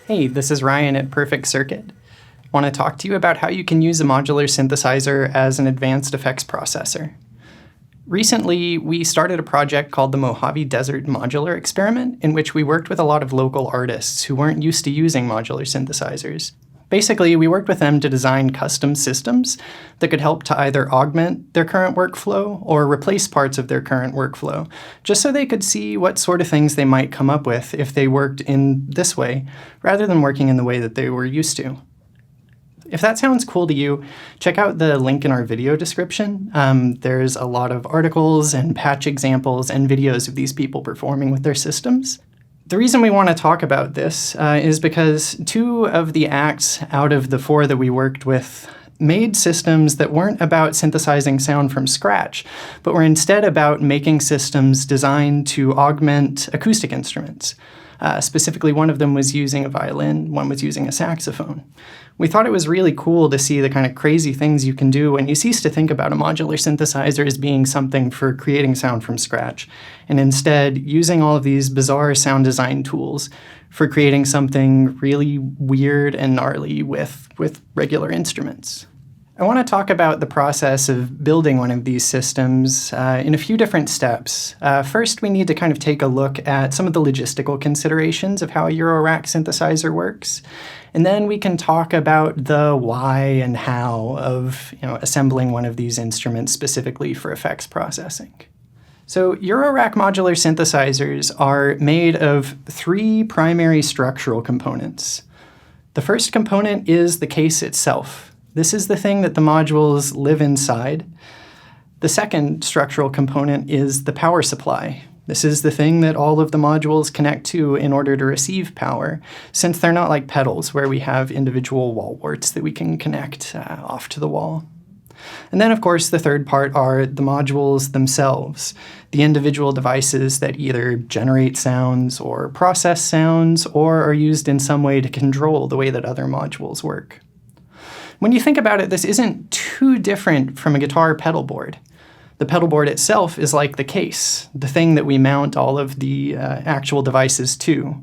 Hey, this is Ryan at Perfect Circuit. I want to talk to you about how you can use a modular synthesizer as an advanced effects processor. Recently, we started a project called the Mojave Desert Modular Experiment, in which we worked with a lot of local artists who weren't used to using modular synthesizers. Basically, we worked with them to design custom systems that could help to either augment their current workflow or replace parts of their current workflow, just so they could see what sort of things they might come up with if they worked in this way, rather than working in the way that they were used to. If that sounds cool to you, check out the link in our video description. There's a lot of articles and patch examples and videos of these people performing with their systems. The reason we want to talk about this is because 2 of the acts out of the 4 that we worked with made systems that weren't about synthesizing sound from scratch, but were instead about making systems designed to augment acoustic instruments. Specifically, one of them was using a violin, one was using a saxophone. We thought it was really cool to see the kind of crazy things you can do when you cease to think about a modular synthesizer as being something for creating sound from scratch, and instead using all of these bizarre sound design tools for creating something really weird and gnarly with regular instruments. I want to talk about the process of building one of these systems in a few different steps. First, we need to kind of take a look at some of the logistical considerations of how a Eurorack synthesizer works. And then we can talk about the why and how of assembling one of these instruments specifically for effects processing. So Eurorack modular synthesizers are made of 3 primary structural components. The first component is the case itself. This is the thing that the modules live inside. The second structural component is the power supply. This is the thing that all of the modules connect to in order to receive power, since they're not like pedals where we have individual wall warts that we can connect off to the wall. And then, of course, the third part are the modules themselves, the individual devices that either generate sounds or process sounds or are used in some way to control the way that other modules work. When you think about it, this isn't too different from a guitar pedal board. The pedal board itself is like the case, the thing that we mount all of the actual devices to.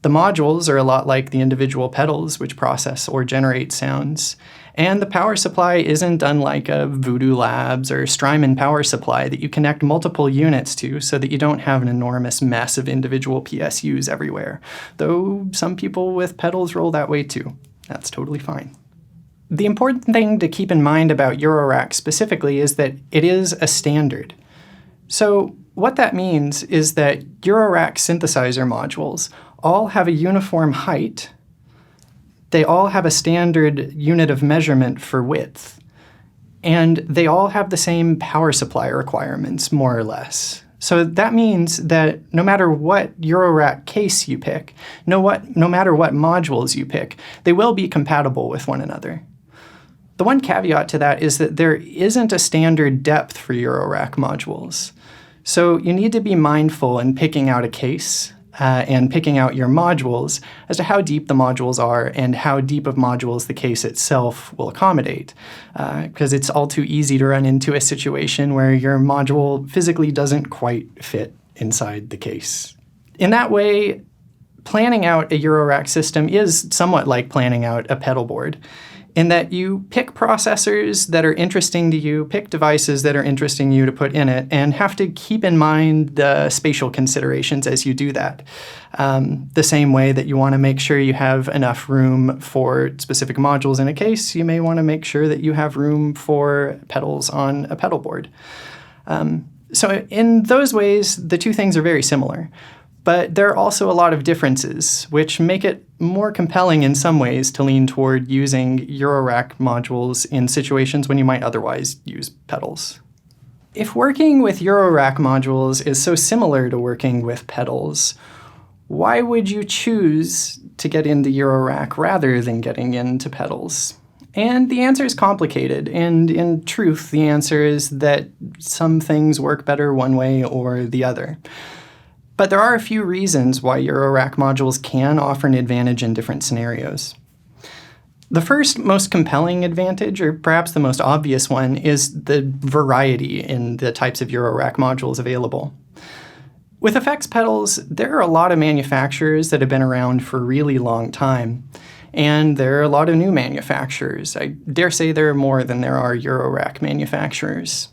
The modules are a lot like the individual pedals, which process or generate sounds. And the power supply isn't unlike a Voodoo Labs or Strymon power supply that you connect multiple units to so that you don't have an enormous mess of individual PSUs everywhere. Though some people with pedals roll that way too. That's totally fine. The important thing to keep in mind about Eurorack specifically is that it is a standard. So what that means is that Eurorack synthesizer modules all have a uniform height. They all have a standard unit of measurement for width. And they all have the same power supply requirements, more or less. So that means that no matter what Eurorack case you pick, no matter what modules you pick, they will be compatible with one another. The one caveat to that is that there isn't a standard depth for Eurorack modules. So you need to be mindful in picking out a case and picking out your modules as to how deep the modules are and how deep of modules the case itself will accommodate. Because it's all too easy to run into a situation where your module physically doesn't quite fit inside the case. In that way, planning out a Eurorack system is somewhat like planning out a pedal board, in that you pick processors that are interesting to you, pick devices that are interesting to you to put in it, and have to keep in mind the spatial considerations as you do that. The same way that you want to make sure you have enough room for specific modules in a case, you may want to make sure that you have room for pedals on a pedal board. So in those ways, the 2 things are very similar. But there are also a lot of differences, which make it more compelling in some ways to lean toward using Eurorack modules in situations when you might otherwise use pedals. If working with Eurorack modules is so similar to working with pedals, why would you choose to get into Eurorack rather than getting into pedals? And the answer is complicated, and in truth, the answer is that some things work better one way or the other. But there are a few reasons why Eurorack modules can offer an advantage in different scenarios. The first most compelling advantage, or perhaps the most obvious one, is the variety in the types of Eurorack modules available. With effects pedals, there are a lot of manufacturers that have been around for a really long time, and there are a lot of new manufacturers. I dare say there are more than there are Eurorack manufacturers.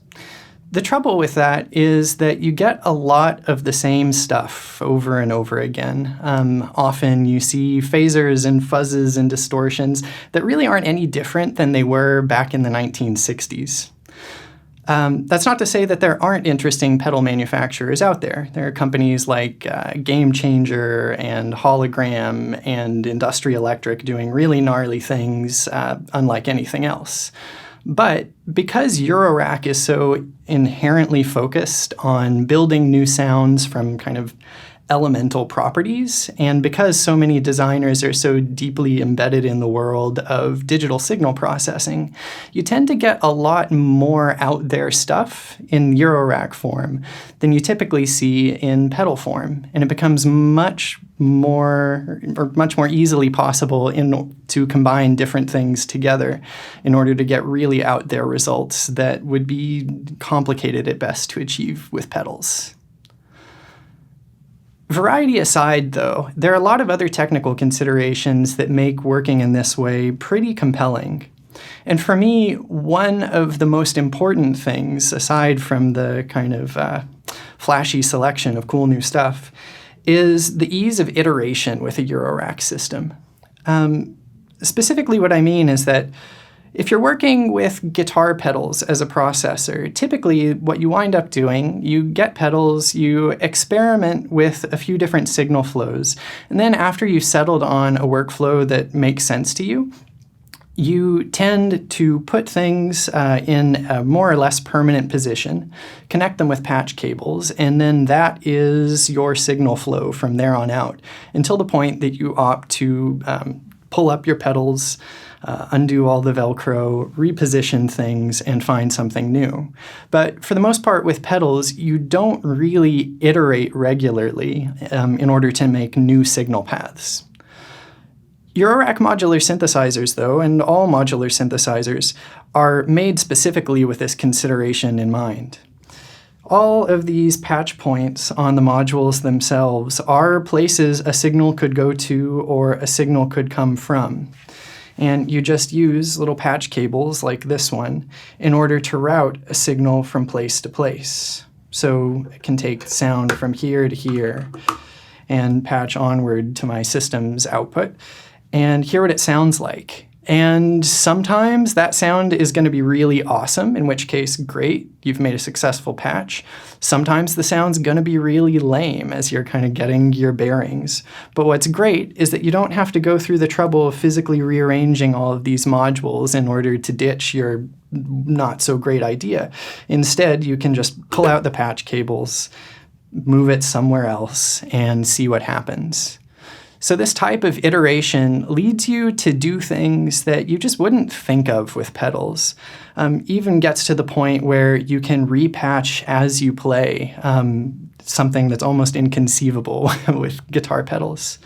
The trouble with that is that you get a lot of the same stuff over and over again. Often you see phasers and fuzzes and distortions that really aren't any different than they were back in the 1960s. That's not to say that there aren't interesting pedal manufacturers out there. There are companies like Game Changer and Hologram and Industrial Electric doing really gnarly things unlike anything else. But because Eurorack is so inherently focused on building new sounds from kind of elemental properties, and because so many designers are so deeply embedded in the world of digital signal processing, you tend to get a lot more out there stuff in Eurorack form than you typically see in pedal form, and it becomes much more easily possible to combine different things together in order to get really out there results that would be complicated at best to achieve with pedals. Variety aside, though, there are a lot of other technical considerations that make working in this way pretty compelling. And for me, one of the most important things, aside from the kind of flashy selection of cool new stuff, is the ease of iteration with a Eurorack system. Specifically what I mean is that if you're working with guitar pedals as a processor, typically what you wind up doing, you get pedals, you experiment with a few different signal flows, and then after you've settled on a workflow that makes sense to you, you tend to put things in a more or less permanent position, connect them with patch cables, and then that is your signal flow from there on out, until the point that you opt to pull up your pedals, undo all the Velcro, reposition things, and find something new. But for the most part with pedals, you don't really iterate regularly in order to make new signal paths. Eurorack modular synthesizers, though, and all modular synthesizers, are made specifically with this consideration in mind. All of these patch points on the modules themselves are places a signal could go to or a signal could come from. And you just use little patch cables like this one in order to route a signal from place to place. So it can take sound from here to here and patch onward to my system's output and hear what it sounds like. And sometimes that sound is going to be really awesome, in which case, great, you've made a successful patch. Sometimes the sound's going to be really lame as you're kind of getting your bearings. But what's great is that you don't have to go through the trouble of physically rearranging all of these modules in order to ditch your not so great idea. Instead, you can just pull out the patch cables, move it somewhere else, and see what happens. So this type of iteration leads you to do things that you just wouldn't think of with pedals. Even gets to the point where you can repatch as you play, something that's almost inconceivable with guitar pedals.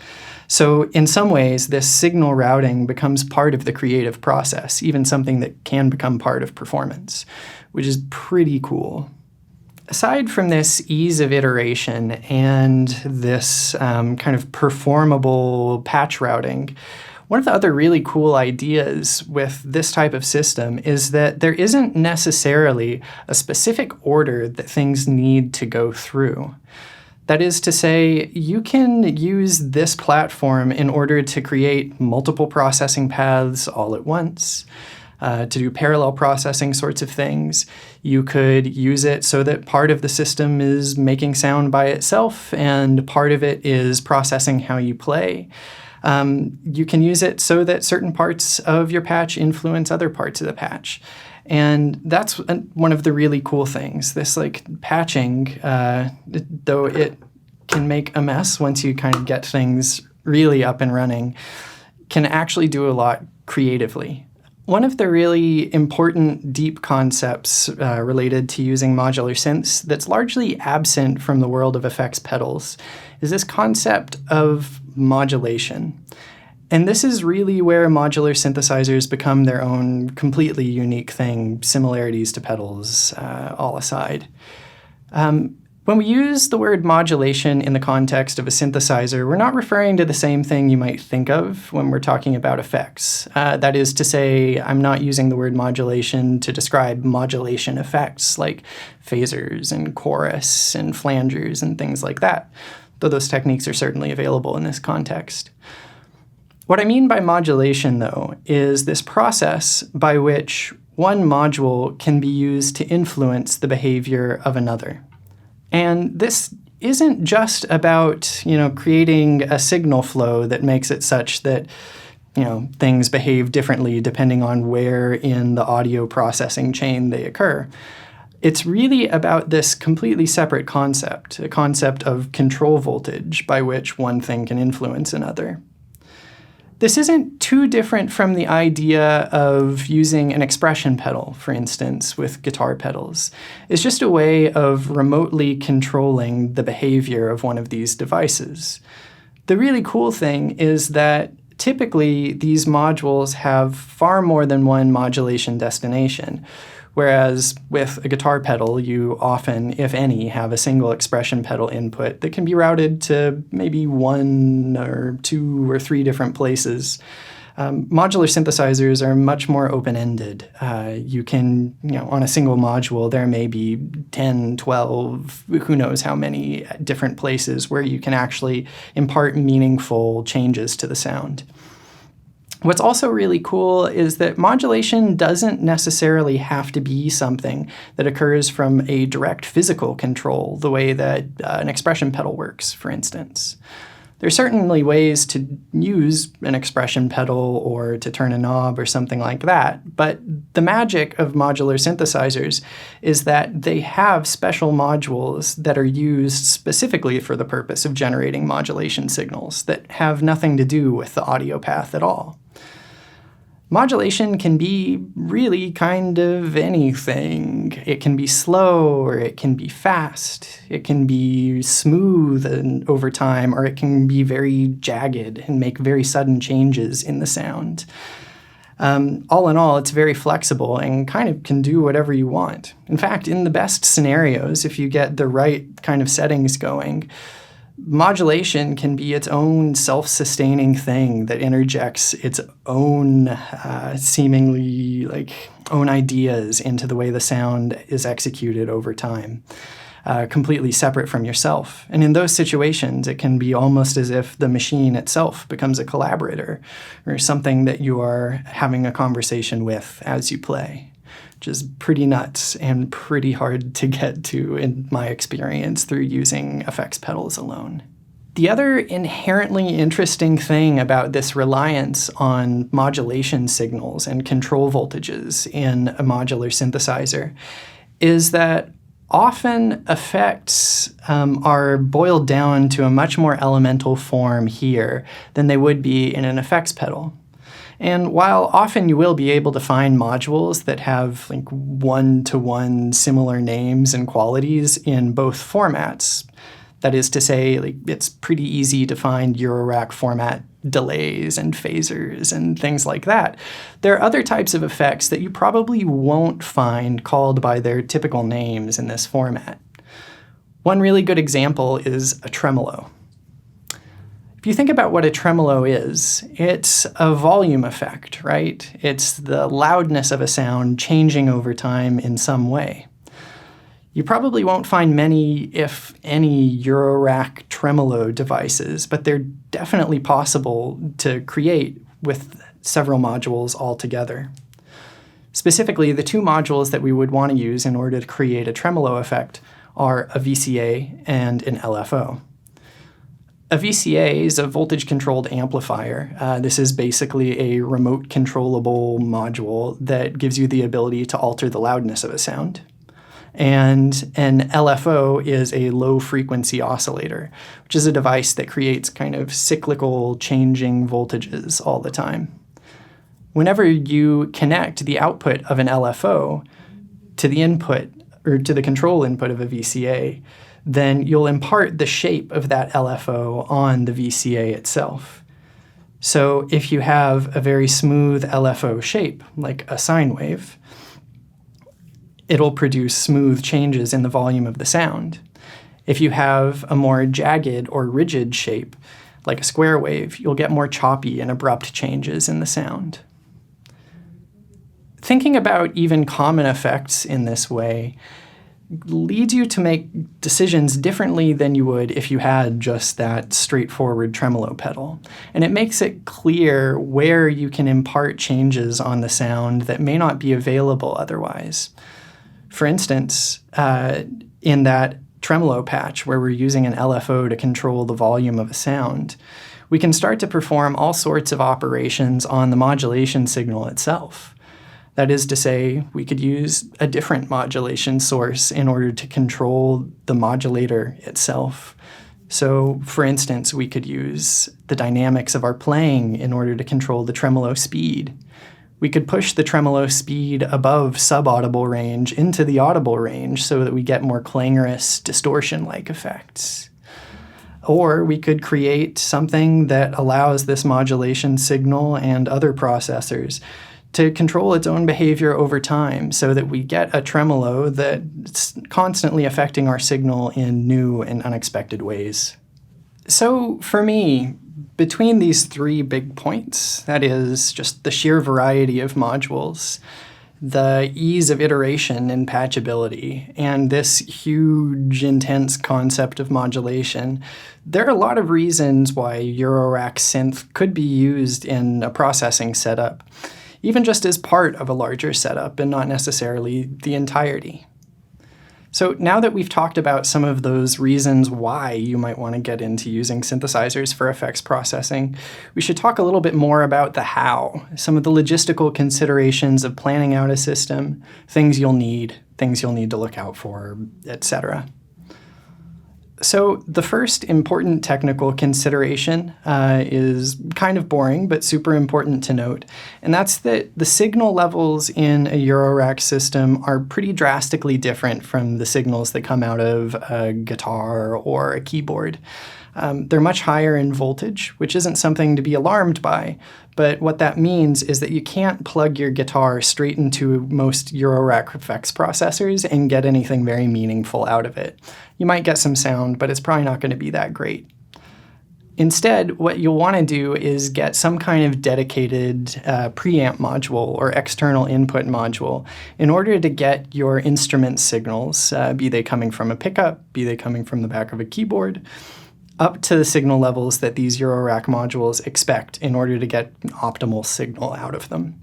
So in some ways, this signal routing becomes part of the creative process, even something that can become part of performance, which is pretty cool. Aside from this ease of iteration and this kind of performable patch routing, one of the other really cool ideas with this type of system is that there isn't necessarily a specific order that things need to go through. That is to say, you can use this platform in order to create multiple processing paths all at once. To do parallel processing sorts of things. You could use it so that part of the system is making sound by itself and part of it is processing how you play. You can use it so that certain parts of your patch influence other parts of the patch. And that's one of the really cool things. This patching, though it can make a mess once you kind of get things really up and running, can actually do a lot creatively. One of the really important deep concepts related to using modular synths that's largely absent from the world of effects pedals is this concept of modulation. And this is really where modular synthesizers become their own completely unique thing, similarities to pedals all aside. When we use the word modulation in the context of a synthesizer, we're not referring to the same thing you might think of when we're talking about effects. That is to say, I'm not using the word modulation to describe modulation effects like phasers and chorus and flangers and things like that, though those techniques are certainly available in this context. What I mean by modulation, though, is this process by which one module can be used to influence the behavior of another. And this isn't just about, creating a signal flow that makes it such that, things behave differently depending on where in the audio processing chain they occur. It's really about this completely separate concept, a concept of control voltage by which one thing can influence another. This isn't too different from the idea of using an expression pedal, for instance, with guitar pedals. It's just a way of remotely controlling the behavior of one of these devices. The really cool thing is that typically these modules have far more than one modulation destination, whereas with a guitar pedal, you often, if any, have a single expression pedal input that can be routed to maybe 1 or 2 or 3 different places. Modular synthesizers are much more open-ended. You can, on a single module, there may be 10, 12, who knows how many different places where you can actually impart meaningful changes to the sound. What's also really cool is that modulation doesn't necessarily have to be something that occurs from a direct physical control, the way that an expression pedal works, for instance. There are certainly ways to use an expression pedal or to turn a knob or something like that, but the magic of modular synthesizers is that they have special modules that are used specifically for the purpose of generating modulation signals that have nothing to do with the audio path at all. Modulation can be really kind of anything. It can be slow, or it can be fast. It can be smooth and over time, or it can be very jagged and make very sudden changes in the sound. All in all, it's very flexible and kind of can do whatever you want. In fact, in the best scenarios, if you get the right kind of settings going, modulation can be its own self-sustaining thing that interjects its own seemingly own ideas into the way the sound is executed over time, completely separate from yourself. And in those situations, it can be almost as if the machine itself becomes a collaborator or something that you are having a conversation with as you play, which is pretty nuts and pretty hard to get to in my experience through using effects pedals alone. The other inherently interesting thing about this reliance on modulation signals and control voltages in a modular synthesizer is that often effects are boiled down to a much more elemental form here than they would be in an effects pedal. And while often you will be able to find modules that have one-to-one similar names and qualities in both formats, that is to say, it's pretty easy to find Eurorack format delays and phasers and things like that, there are other types of effects that you probably won't find called by their typical names in this format. One really good example is a tremolo. If you think about what a tremolo is, it's a volume effect, right? It's the loudness of a sound changing over time in some way. You probably won't find many, if any, Eurorack tremolo devices, but they're definitely possible to create with several modules all together. Specifically, the 2 modules that we would want to use in order to create a tremolo effect are a VCA and an LFO. A VCA is a voltage-controlled amplifier. This is basically a remote controllable module that gives you the ability to alter the loudness of a sound. And an LFO is a low-frequency oscillator, which is a device that creates kind of cyclical changing voltages all the time. Whenever you connect the output of an LFO to the input, or to the control input of a VCA, then you'll impart the shape of that LFO on the VCA itself. So if you have a very smooth LFO shape, like a sine wave, it'll produce smooth changes in the volume of the sound. If you have a more jagged or rigid shape, like a square wave, you'll get more choppy and abrupt changes in the sound. Thinking about even common effects in this way leads you to make decisions differently than you would if you had just that straightforward tremolo pedal. And it makes it clear where you can impart changes on the sound that may not be available otherwise. For instance, in that tremolo patch where we're using an LFO to control the volume of a sound, we can start to perform all sorts of operations on the modulation signal itself. That is to say, we could use a different modulation source in order to control the modulator itself. So, for instance, we could use the dynamics of our playing in order to control the tremolo speed. We could push the tremolo speed above subaudible range into the audible range so that we get more clangorous, distortion-like effects. Or we could create something that allows this modulation signal and other processors to control its own behavior over time so that we get a tremolo that's constantly affecting our signal in new and unexpected ways. So for me, between these three big points, that is just the sheer variety of modules, the ease of iteration and patchability, and this huge, intense concept of modulation, there are a lot of reasons why Eurorack Synth could be used in a processing setup, even just as part of a larger setup and not necessarily the entirety. So now that we've talked about some of those reasons why you might want to get into using synthesizers for effects processing, we should talk a little bit more about the how, some of the logistical considerations of planning out a system, things you'll need to look out for, etc. So the first important technical consideration is kind of boring, but super important to note, and that's that the signal levels in a Eurorack system are pretty drastically different from the signals that come out of a guitar or a keyboard. They're much higher in voltage, which isn't something to be alarmed by, but what that means is that you can't plug your guitar straight into most Eurorack effects processors and get anything very meaningful out of it. You might get some sound, but it's probably not going to be that great. Instead, what you'll want to do is get some kind of dedicated preamp module or external input module in order to get your instrument signals, be they coming from a pickup, be they coming from the back of a keyboard, up to the signal levels that these Eurorack modules expect in order to get an optimal signal out of them.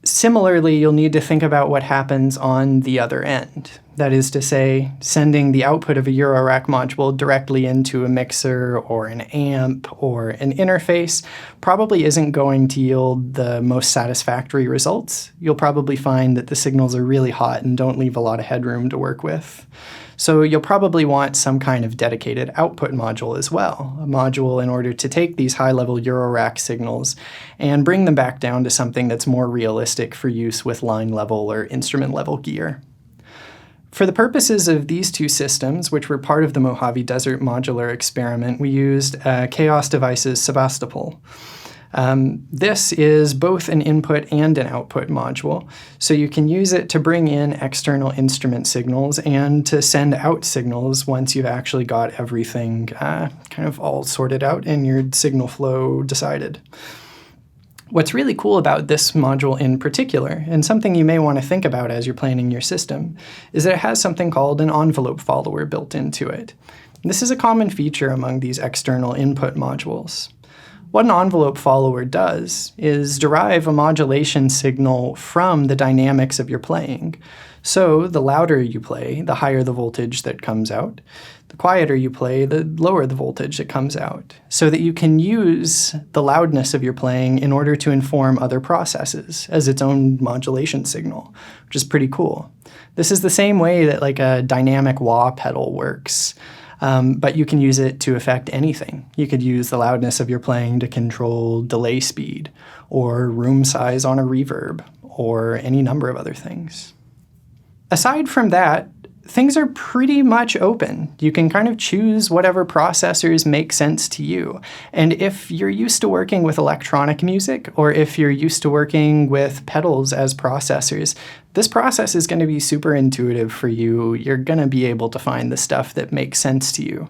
Similarly, you'll need to think about what happens on the other end. That is to say, sending the output of a Eurorack module directly into a mixer or an amp or an interface probably isn't going to yield the most satisfactory results. You'll probably find that the signals are really hot and don't leave a lot of headroom to work with. So you'll probably want some kind of dedicated output module as well, a module in order to take these high-level Eurorack signals and bring them back down to something that's more realistic for use with line-level or instrument-level gear. For the purposes of these two systems, which were part of the Mojave Desert modular experiment, we used Chaos Devices Sebastopol. This is both an input and an output module, so you can use it to bring in external instrument signals and to send out signals once you've actually got everything kind of all sorted out and your signal flow decided. What's really cool about this module in particular, and something you may want to think about as you're planning your system, is that it has something called an envelope follower built into it. This is a common feature among these external input modules. What an envelope follower does is derive a modulation signal from the dynamics of your playing. So the louder you play, the higher the voltage that comes out. The quieter you play, the lower the voltage that comes out, so that you can use the loudness of your playing in order to inform other processes as its own modulation signal, which is pretty cool. This is the same way that like a dynamic wah pedal works. But you can use it to affect anything. You could use the loudness of your playing to control delay speed, or room size on a reverb, or any number of other things. Aside from that, things are pretty much open. You can kind of choose whatever processors make sense to you. And if you're used to working with electronic music, or if you're used to working with pedals as processors, this process is going to be super intuitive for you. You're going to be able to find the stuff that makes sense to you.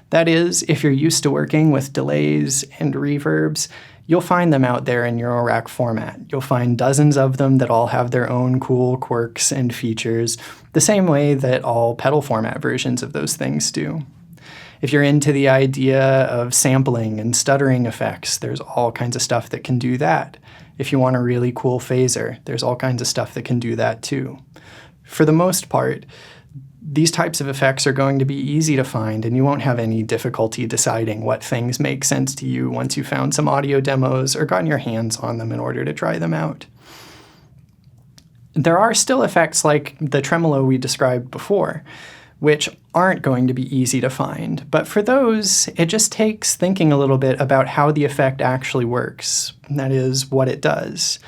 That is, if you're used to working with delays and reverbs, you'll find them out there in Eurorack format. You'll find dozens of them that all have their own cool quirks and features, the same way that all pedal format versions of those things do. If you're into the idea of sampling and stuttering effects, there's all kinds of stuff that can do that. If you want a really cool phaser, there's all kinds of stuff that can do that too. For the most part, these types of effects are going to be easy to find, and you won't have any difficulty deciding what things make sense to you once you've found some audio demos or gotten your hands on them in order to try them out. There are still effects like the tremolo we described before, which aren't going to be easy to find. But for those, it just takes thinking a little bit about how the effect actually works. That is, what it does.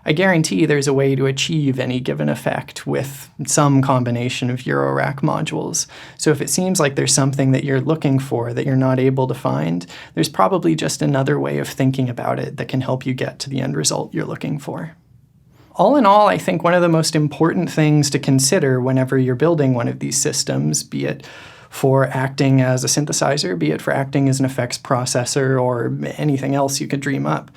I guarantee there's a way to achieve any given effect with some combination of Eurorack modules. So if it seems like there's something that you're looking for that you're not able to find, there's probably just another way of thinking about it that can help you get to the end result you're looking for. All in all, I think one of the most important things to consider whenever you're building one of these systems, be it for acting as a synthesizer, be it for acting as an effects processor, or anything else you could dream up,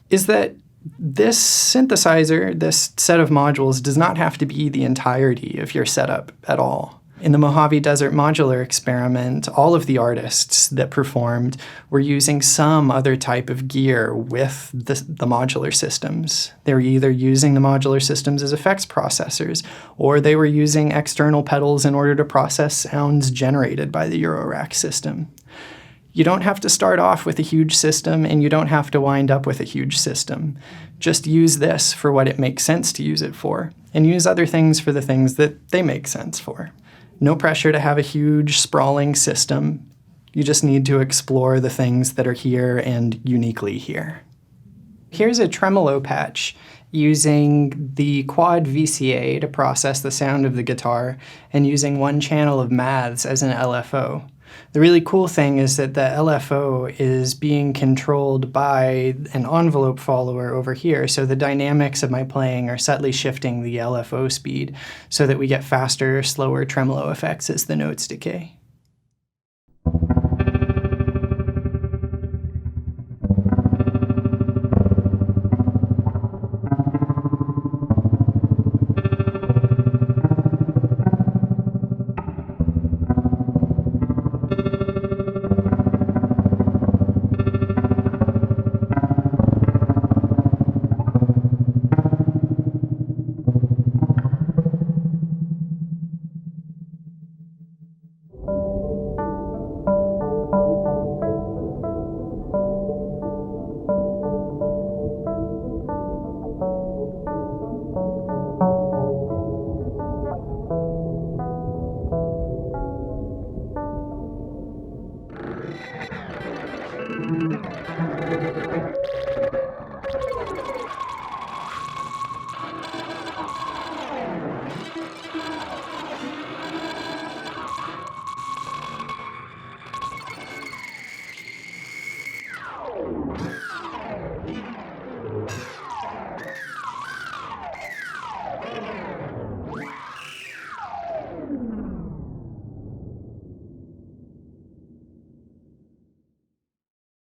is that this synthesizer, this set of modules, does not have to be the entirety of your setup at all. In the Mojave Desert Modular experiment, all of the artists that performed were using some other type of gear with the modular systems. They were either using the modular systems as effects processors, or they were using external pedals in order to process sounds generated by the Eurorack system. You don't have to start off with a huge system, and you don't have to wind up with a huge system. Just use this for what it makes sense to use it for, and use other things for the things that they make sense for. No pressure to have a huge, sprawling system. You just need to explore the things that are here and uniquely here. Here's a tremolo patch using the quad VCA to process the sound of the guitar, and using one channel of maths as an LFO. The really cool thing is that the LFO is being controlled by an envelope follower over here, so the dynamics of my playing are subtly shifting the LFO speed so that we get faster, slower tremolo effects as the notes decay.